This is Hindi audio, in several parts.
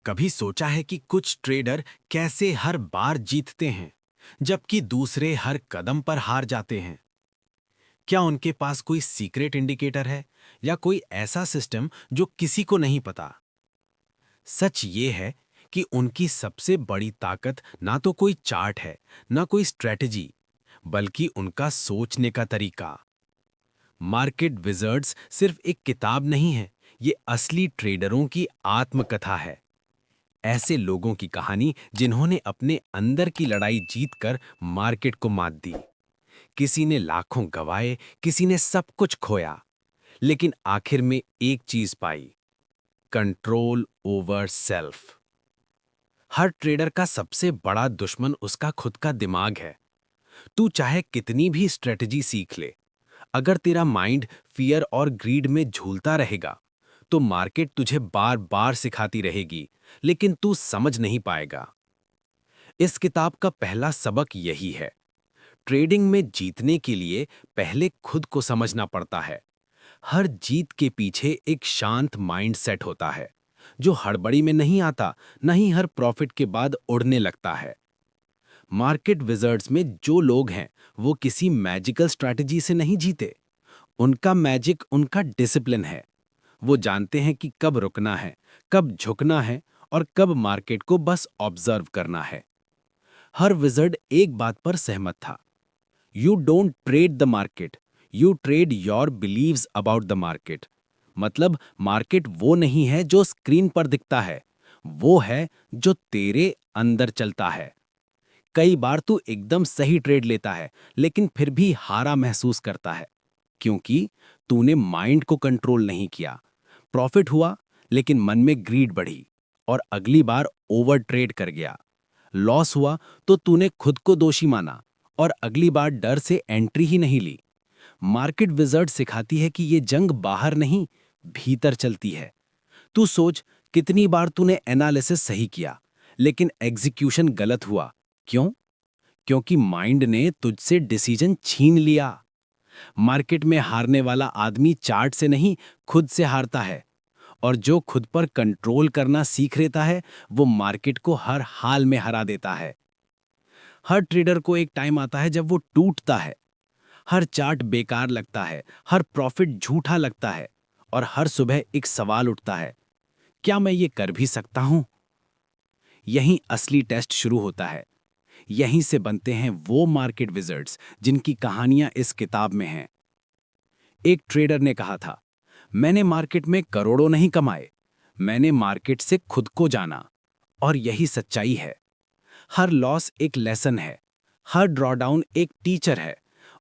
कभी सोचा है कि कुछ ट्रेडर कैसे हर बार जीतते हैं, जबकि दूसरे हर कदम पर हार जाते हैं? क्या उनके पास कोई सीक्रेट इंडिकेटर है या कोई ऐसा सिस्टम जो किसी को नहीं पता? सच ये है कि उनकी सबसे बड़ी ताकत ना तो कोई चार्ट है, ना कोई स्ट्रेटजी, बल्कि उनका सोचने का तरीका। मार्केट विजर्ड्स सिर्फ एक किताब नहीं है, ये असली ट्रेडरों की आत्मकथा है। ऐसे लोगों की कहानी जिन्होंने अपने अंदर की लड़ाई जीतकर मार्केट को मात दी। किसी ने लाखों गंवाए, किसी ने सब कुछ खोया, लेकिन आखिर में एक चीज पाई: कंट्रोल ओवर सेल्फ। हर ट्रेडर का सबसे बड़ा दुश्मन उसका खुद का दिमाग है। तू चाहे कितनी भी स्ट्रेटजी सीख ले, अगर तेरा माइंड फियर और ग्रीड में झूलता रहेगा, तो मार्केट तुझे बार बार सिखाती रहेगी, लेकिन तू समझ नहीं पाएगा। इस किताब का पहला सबक यही है: ट्रेडिंग में जीतने के लिए पहले खुद को समझना पड़ता है। हर जीत के पीछे एक शांत माइंड सेट होता है, जो हड़बड़ी में नहीं आता, न ही हर प्रॉफिट के बाद उड़ने लगता है। मार्केट विजर्ड्स में जो लोग हैं, वो किसी मैजिकल स्ट्रैटेजी से नहीं जीते। उनका मैजिक उनका डिसिप्लिन है। वो जानते हैं कि कब रुकना है, कब झुकना है और कब मार्केट को बस ऑब्जर्व करना है। हर विजर्ड एक बात पर सहमत था: you don't trade the market, you trade your believes about the market. मतलब मार्केट वो नहीं है जो स्क्रीन पर दिखता है, वो है जो तेरे अंदर चलता है। कई बार तू एकदम सही ट्रेड लेता है, लेकिन फिर भी हारा महसूस करता है, क्योंकि तूने माइंड को कंट्रोल नहीं किया। प्रॉफिट हुआ, लेकिन मन में ग्रीड बढ़ी और अगली बार ओवर ट्रेड कर गया। लॉस हुआ तो तूने खुद को दोषी माना और अगली बार डर से एंट्री ही नहीं ली। मार्केट विजर्ड सिखाती है कि ये जंग बाहर नहीं, भीतर चलती है। तू सोच, कितनी बार तूने एनालिसिस सही किया, लेकिन एग्जीक्यूशन गलत हुआ। क्यों? क्योंकि माइंड ने तुझसे डिसीजन छीन लिया। मार्केट में हारने वाला आदमी चार्ट से नहीं, खुद से हारता है। और जो खुद पर कंट्रोल करना सीख लेता है, वो मार्केट को हर हाल में हरा देता है। हर ट्रेडर को एक टाइम आता है जब वो टूटता है। हर चार्ट बेकार लगता है, हर प्रॉफिट झूठा लगता है, और हर सुबह एक सवाल उठता है: क्या मैं ये कर भी सकता हूं? यहीं असली टेस्ट शुरू होता है। यहीं से बनते हैं वो मार्केट विजर्ड्स जिनकी कहानियां इस किताब में हैं। एक ट्रेडर ने कहा था, मैंने मार्केट में करोड़ों नहीं कमाए, मैंने मार्केट से खुद को जाना। और यही सच्चाई है। हर लॉस एक लेसन है, हर ड्रॉडाउन एक टीचर है,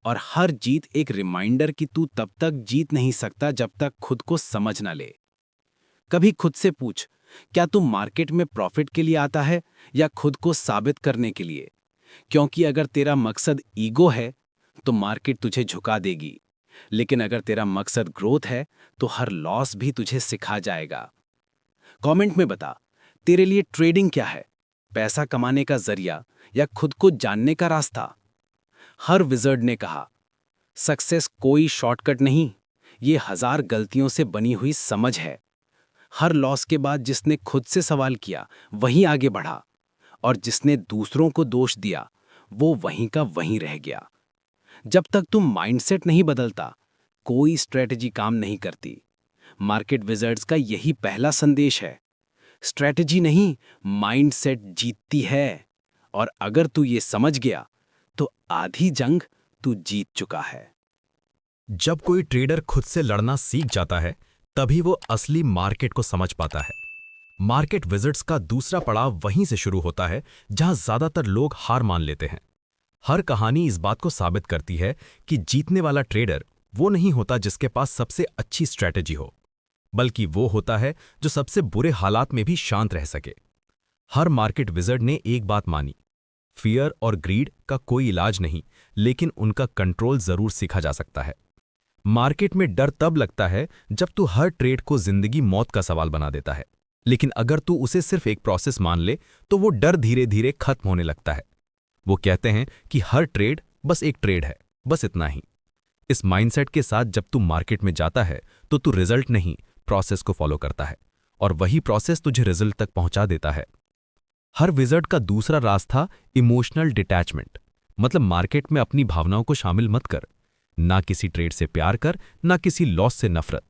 और हर जीत एक रिमाइंडर कि तू तब तक जीत नहीं सकता जब तक खुद को समझ ना ले। कभी खुद से पूछ, क्या तू मार्केट में प्रॉफिट के लिए आता है या खुद को साबित करने के लिए? क्योंकि अगर तेरा मकसद ईगो है, तो मार्केट तुझे झुका देगी। लेकिन अगर तेरा मकसद ग्रोथ है, तो हर लॉस भी तुझे सिखा जाएगा। कमेंट में बता, तेरे लिए ट्रेडिंग क्या है? पैसा कमाने का जरिया या खुद को जानने का रास्ता? हर विजर्ड ने कहा, सक्सेस कोई शॉर्टकट नहीं, ये हजार गलतियों से बनी हुई समझ है। हर लॉस के बाद जिसने खुद से सवाल किया, वहीं आगे बढ़ा, और जिसने दूसरों को दोष दिया, वो वहीं का वहीं रह गया। जब तक तुम माइंडसेट नहीं बदलता, कोई स्ट्रेटजी काम नहीं करती। मार्केट विजर्ड्स का यही पहला संदेश है: स्ट्रेटजी नहीं, माइंडसेट जीतती है। और अगर तू ये समझ गया, तो आधी जंग तू जीत चुका है। जब कोई ट्रेडर खुद से लड़ना सीख जाता है, तभी वो असली मार्केट को समझ पाता है। मार्केट विजिट्स का दूसरा पड़ाव वहीं से शुरू होता है जहां ज्यादातर लोग हार मान लेते हैं। हर कहानी इस बात को साबित करती है कि जीतने वाला ट्रेडर वो नहीं होता जिसके पास सबसे अच्छी स्ट्रैटेजी हो, बल्कि वो होता है जो सबसे बुरे हालात में भी शांत रह सके। हर मार्केट विजर्ड ने एक बात मानी: फियर और ग्रीड का कोई इलाज नहीं, लेकिन उनका कंट्रोल जरूर सीखा जा सकता है। मार्केट में डर तब लगता है जब तू हर ट्रेड को जिंदगी मौत का सवाल बना देता है, लेकिन अगर तू उसे सिर्फ एक प्रोसेस मान ले, तो वो डर धीरे धीरे खत्म होने लगता है। वो कहते हैं कि हर ट्रेड बस एक ट्रेड है, बस इतना ही। इस माइंडसेट के साथ जब तू मार्केट में जाता है, तो तू रिजल्ट नहीं, प्रोसेस को फॉलो करता है। और वही प्रोसेस तुझे रिजल्ट तक पहुंचा देता है। हर विजर्ड का दूसरा रास्ता इमोशनल डिटैचमेंट, मतलब मार्केट में अपनी भावनाओं को शामिल मत कर। ना किसी ट्रेड से प्यार कर, ना किसी लॉस से नफरत।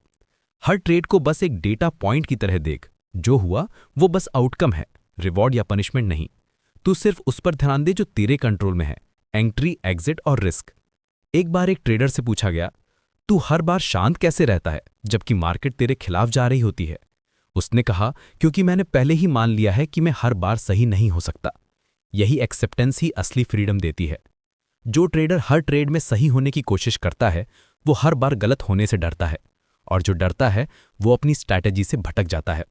हर ट्रेड को बस एक डेटा पॉइंट की तरह देख। जो हुआ वो बस आउटकम है, रिवॉर्ड या पनिशमेंट नहीं। तू सिर्फ उस पर ध्यान दे जो तेरे कंट्रोल में है, एंट्री, एग्जिट और रिस्क। एक बार एक ट्रेडर से पूछा गया, तू हर बार शांत कैसे रहता है जबकि मार्केट तेरे खिलाफ जा रही होती है? उसने कहा, क्योंकि मैंने पहले ही मान लिया है कि मैं हर बार सही नहीं हो सकता। यही एक्सेप्टेंस ही असली फ्रीडम देती है। जो ट्रेडर हर ट्रेड में सही होने की कोशिश करता है, वो हर बार गलत होने से डरता है, और जो डरता है वो अपनी स्ट्रैटेजी से भटक जाता है।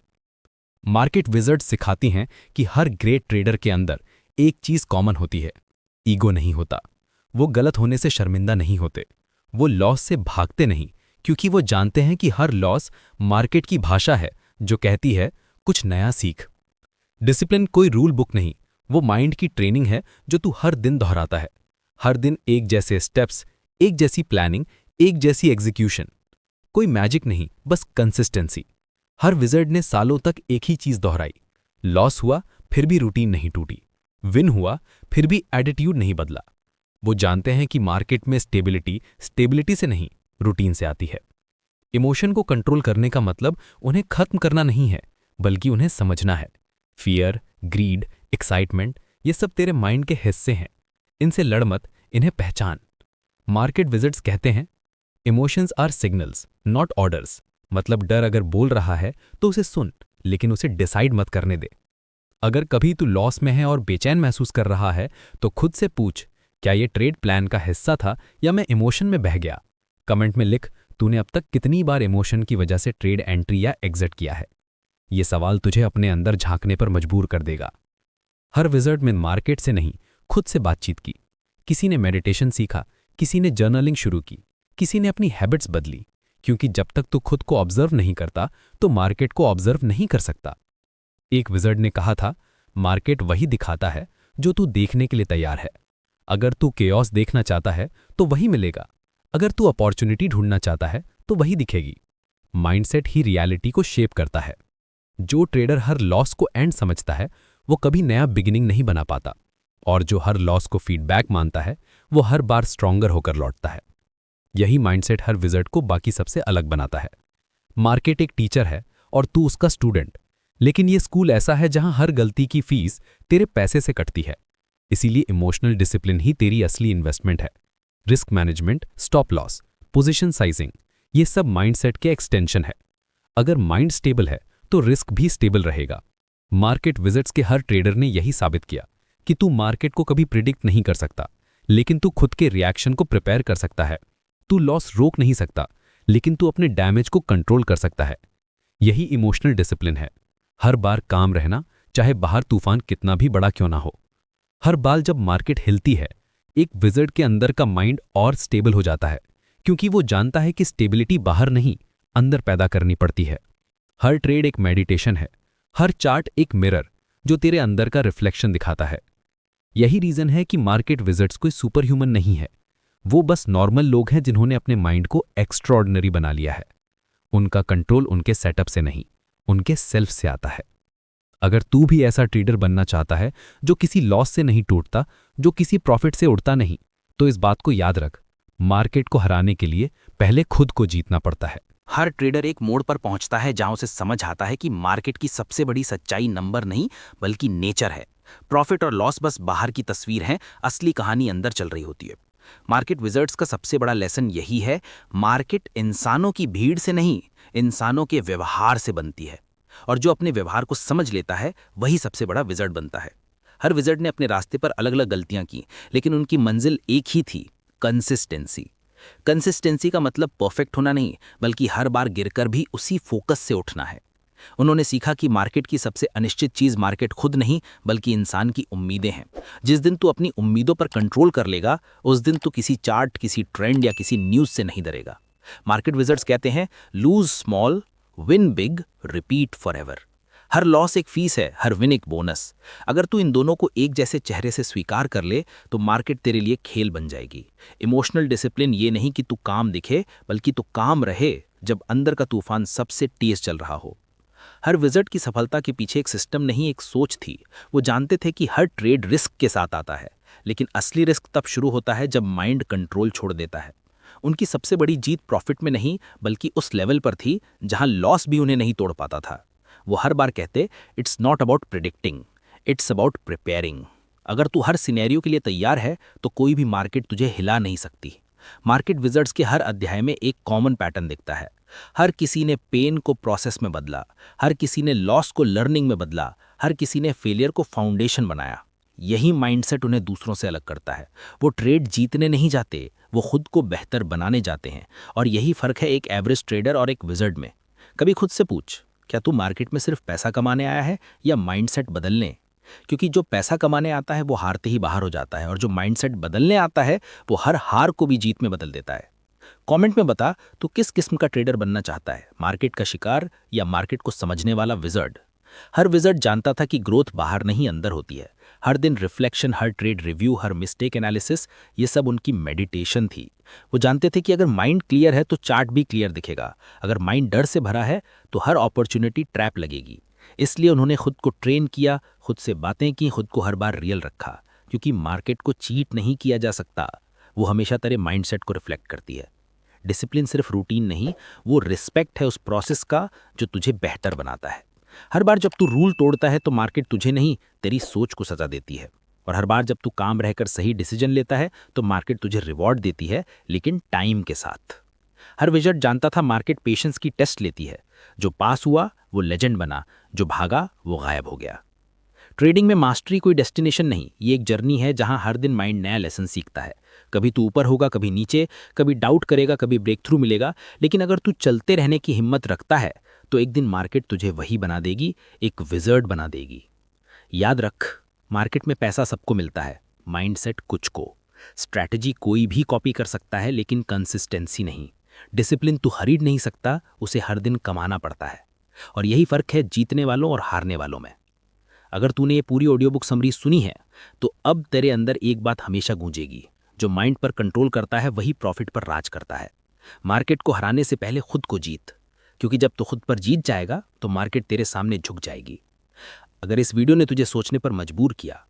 मार्केट विजर्ड्स सिखाती हैं कि हर ग्रेट ट्रेडर के अंदर एक चीज कॉमन होती है, ईगो नहीं होता। वो गलत होने से शर्मिंदा नहीं होते, वो लॉस से भागते नहीं, क्योंकि वो जानते हैं कि हर लॉस मार्केट की भाषा है जो कहती है कुछ नया सीख। डिसिप्लिन कोई रूल बुक नहीं, वो माइंड की ट्रेनिंग है जो तू हर दिन दोहराता है। हर दिन एक जैसे स्टेप्स, एक जैसी प्लानिंग, एक जैसी एग्जीक्यूशन। कोई मैजिक नहीं, बस कंसिस्टेंसी। हर विजर्ड ने सालों तक एक ही चीज दोहराई। लॉस हुआ फिर भी रूटीन नहीं टूटी, विन हुआ फिर भी एटीट्यूड नहीं बदला। वो जानते हैं कि मार्केट में स्टेबिलिटी से नहीं, रूटीन से आती है। इमोशन को कंट्रोल करने का मतलब उन्हें खत्म करना नहीं है, बल्कि उन्हें समझना है। फियर, ग्रीड, एक्साइटमेंट, ये सब तेरे माइंड के हिस्से हैं। इनसे लड़ मत, इन्हें पहचान। मार्केट विजिट्स कहते हैं, emotions are signals not orders. मतलब डर अगर बोल रहा है तो उसे सुन, लेकिन उसे डिसाइड मत करने दे। अगर कभी तू लॉस में है और बेचैन महसूस कर रहा है तो खुद से पूछ, क्या ये ट्रेड प्लान का हिस्सा था या मैं इमोशन में बह गया? कमेंट में लिख, तूने अब तक कितनी बार इमोशन की वजह से ट्रेड एंट्री या एग्जिट किया है। ये सवाल तुझे अपने अंदर झांकने पर मजबूर कर देगा। हर विजर्ड में मार्केट से नहीं, खुद से बातचीत की। किसी ने मेडिटेशन सीखा, किसी ने जर्नलिंग शुरू की, किसी ने अपनी हैबिट्स बदली। क्योंकि जब तक तू खुद को ऑब्जर्व नहीं करता तो मार्केट को ऑब्जर्व नहीं कर सकता। एक विजर्ड ने कहा था, मार्केट वही दिखाता है जो तू देखने के लिए तैयार है। अगर तू केओस देखना चाहता है तो वही मिलेगा, अगर तू अपॉर्चुनिटी ढूंढना चाहता है तो वही दिखेगी। माइंडसेट ही रियलिटी को शेप करता है। जो ट्रेडर हर लॉस को एंड समझता है वो कभी नया बिगिनिंग नहीं बना पाता, और जो हर लॉस को फीडबैक मानता है वो हर बार स्ट्रॉन्गर होकर लौटता है। यही माइंडसेट हर विजर्ड को बाकी सबसे अलग बनाता है। मार्केट एक टीचर है और तू उसका स्टूडेंट, लेकिन ये स्कूल ऐसा है जहां हर गलती की फीस तेरे पैसे से कटती है। इसीलिए इमोशनल डिसिप्लिन ही तेरी असली इन्वेस्टमेंट है। Risk management, stop loss, position sizing, ये सब माइंडसेट के एक्सटेंशन है। अगर माइंड स्टेबल है तो रिस्क भी स्टेबल रहेगा। मार्केट विजिट्स के हर ट्रेडर ने यही साबित किया कि तू मार्केट को कभी प्रिडिक्ट नहीं कर सकता, लेकिन तू खुद के रिएक्शन को प्रिपेयर कर सकता है। तू लॉस रोक नहीं सकता, लेकिन तू अपने डैमेज को कंट्रोल कर सकता है। यही इमोशनल डिसिप्लिन है। हर बार काम रहना, चाहे बाहर तूफान कितना भी बड़ा क्यों ना हो। हर बार जब मार्केट हिलती है, एक विजर्ड के अंदर का माइंड और स्टेबल हो जाता है, क्योंकि वो जानता है कि स्टेबिलिटी बाहर नहीं, अंदर पैदा करनी पड़ती है। हर ट्रेड एक मेडिटेशन है, हर चार्ट एक मिरर जो तेरे अंदर का रिफ्लेक्शन दिखाता है। यही रीजन है कि मार्केट विजर्ड्स कोई सुपर ह्यूमन नहीं है। वो बस नॉर्मल लोग हैं जिन्होंने अपने माइंड को एक्स्ट्रॉर्डिनरी बना लिया है। उनका कंट्रोल उनके सेटअप से नहीं, उनके सेल्फ से आता है। अगर तू भी ऐसा ट्रेडर बनना चाहता है जो किसी लॉस से नहीं टूटता, जो किसी प्रॉफिट से उड़ता नहीं, तो इस बात को याद रख, मार्केट को हराने के लिए पहले खुद को जीतना पड़ता है। हर ट्रेडर एक मोड़ पर पहुंचता है जहां उसे समझ आता है कि मार्केट की सबसे बड़ी सच्चाई नंबर नहीं बल्कि नेचर है। प्रॉफिट और लॉस बस बाहर की तस्वीर है, असली कहानी अंदर चल रही होती है। मार्केट विजर्ड्स का सबसे बड़ा लेसन यही है, मार्केट इंसानों की भीड़ से नहीं, इंसानों के व्यवहार से बनती है, और जो अपने व्यवहार को समझ लेता है वही सबसे बड़ा विजर्ड बनता है। हर विजर्ड ने अपने रास्ते पर अलग अलग गलतियां की, लेकिन उनकी मंजिल एक ही थी, कंसिस्टेंसी। कंसिस्टेंसी का मतलब परफेक्ट होना नहीं, बल्कि हर बार गिरकर भी उसी फोकस से उठना है। उन्होंने सीखा कि मार्केट की सबसे अनिश्चित चीज मार्केट खुद नहीं बल्कि इंसान की उम्मीदें हैं। जिस दिन तू अपनी उम्मीदों पर कंट्रोल कर लेगा, उस दिन तू किसी चार्ट, किसी ट्रेंड या किसी न्यूज से नहीं डरेगा। मार्केट विजर्ड्स कहते हैं, lose small, win big, repeat forever. हर लॉस एक फीस है, हर विन एक बोनस। अगर तू इन दोनों को एक जैसे चेहरे से स्वीकार कर ले तो मार्केट तेरे लिए खेल बन जाएगी। इमोशनल डिसिप्लिन ये नहीं कि तू काम दिखे, बल्कि तू काम रहे जब अंदर का तूफान सबसे तेज चल रहा हो। हर विजिट की सफलता के पीछे एक सिस्टम नहीं, एक सोच थी। वो जानते थे कि हर ट्रेड रिस्क के साथ आता है, लेकिन असली रिस्क तब शुरू होता है जब माइंड कंट्रोल छोड़ देता है। उनकी सबसे बड़ी जीत प्रॉफिट में नहीं, बल्कि उस लेवल पर थी जहां लॉस भी उन्हें नहीं तोड़ पाता था। वो हर बार कहते, it's not about predicting, it's about preparing. अगर तू हर सिनेरियो के लिए तैयार है तो कोई भी मार्केट तुझे हिला नहीं सकती। मार्केट विजर्ड्स के हर अध्याय में एक कॉमन पैटर्न दिखता है। हर किसी ने पेन को प्रोसेस में बदला, हर किसी ने लॉस को लर्निंग में बदला, हर किसी ने फेलियर को फाउंडेशन बनाया। यही माइंडसेट उन्हें दूसरों से अलग करता है। वो ट्रेड जीतने नहीं जाते, वो खुद को बेहतर बनाने जाते हैं। और यही फर्क है एक एवरेज ट्रेडर और एक विजर्ड में। कभी खुद से पूछ, क्या तू मार्केट में सिर्फ पैसा कमाने आया है या माइंडसेट बदलने? क्योंकि जो पैसा कमाने आता है वो हारते ही बाहर हो जाता है, और जो माइंडसेट बदलने आता है वो हर हार को भी जीत में बदल देता है। कमेंट में बता, तू किस किस्म का ट्रेडर बनना चाहता है, मार्केट का शिकार या मार्केट को समझने वाला विजर्ड? हर विजर्ड जानता था कि ग्रोथ बाहर नहीं अंदर होती है। हर दिन रिफ्लेक्शन, हर ट्रेड रिव्यू, हर मिस्टेक एनालिसिस, ये सब उनकी मेडिटेशन थी। वो जानते थे कि अगर माइंड क्लियर है तो चार्ट भी क्लियर दिखेगा, अगर माइंड डर से भरा है तो हर अपॉर्चुनिटी ट्रैप लगेगी। इसलिए उन्होंने खुद को ट्रेन किया, खुद से बातें की, खुद को हर बार रियल रखा, क्योंकि मार्केट को चीट नहीं किया जा सकता। वो हमेशा तेरे माइंडसेट को रिफ्लेक्ट करती है। डिसिप्लिन सिर्फ रूटीन नहीं, वो रिस्पेक्ट है उस प्रोसेस का जो तुझे बेहतर बनाता है। हर बार जब तू रूल तोड़ता है तो मार्केट तुझे नहीं, तेरी सोच को सजा देती है। और हर बार जब तू काम रहकर सही डिसीजन लेता है तो मार्केट तुझे रिवॉर्ड देती है, लेकिन टाइम के साथ। हर विजर्ड जानता था मार्केट पेशेंस की टेस्ट लेती है। जो पास हुआ वो लेजेंड बना, जो भागा वो गायब हो गया। ट्रेडिंग में मास्टरी कोई डेस्टिनेशन नहीं, ये एक जर्नी है जहां हर दिन माइंड नया लेसन सीखता है। कभी तू ऊपर होगा, कभी नीचे, कभी डाउट करेगा, कभी ब्रेक थ्रू मिलेगा, लेकिन अगर तू चलते रहने की हिम्मत रखता है तो एक दिन मार्केट तुझे वही बना देगी, एक विजर्ड बना देगी। याद रख, मार्केट में पैसा सबको मिलता है, माइंडसेट कुछ को। स्ट्रैटेजी कोई भी कॉपी कर सकता है, लेकिन कंसिस्टेंसी नहीं। डिसिप्लिन तू खरीद नहीं सकता, उसे हर दिन कमाना पड़ता है। और यही फर्क है जीतने वालों और हारने वालों में। अगर तूने ये पूरी ऑडियो बुक समरी सुनी है तो अब तेरे अंदर एक बात हमेशा गूंजेगी, जो माइंड पर कंट्रोल करता है वही प्रॉफिट पर राज करता है। मार्केट को हराने से पहले खुद को जीत, क्योंकि जब तू खुद पर जीत जाएगा तो मार्केट तेरे सामने झुक जाएगी। अगर इस वीडियो ने तुझे सोचने पर मजबूर किया,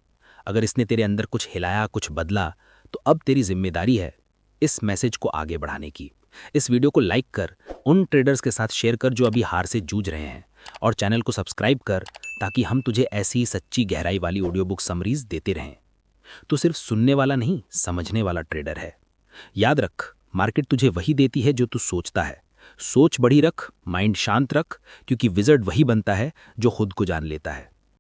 अगर इसने तेरे अंदर कुछ हिलाया, कुछ बदला, तो अब तेरी जिम्मेदारी है इस मैसेज को आगे बढ़ाने की। इस वीडियो को लाइक कर, उन ट्रेडर्स के साथ शेयर कर जो अभी हार से जूझ रहे हैं, और चैनल को सब्सक्राइब कर ताकि हम तुझे ऐसी सच्ची गहराई वाली ऑडियो बुक समरीज देते रहें। तू सिर्फ सुनने वाला नहीं, समझने वाला ट्रेडर है। याद रख, मार्केट तुझे वही देती है जो तू सोचता है। सोच बड़ी रख, माइंड शांत रख, क्योंकि विजर्ड वही बनता है जो खुद को जान लेता है।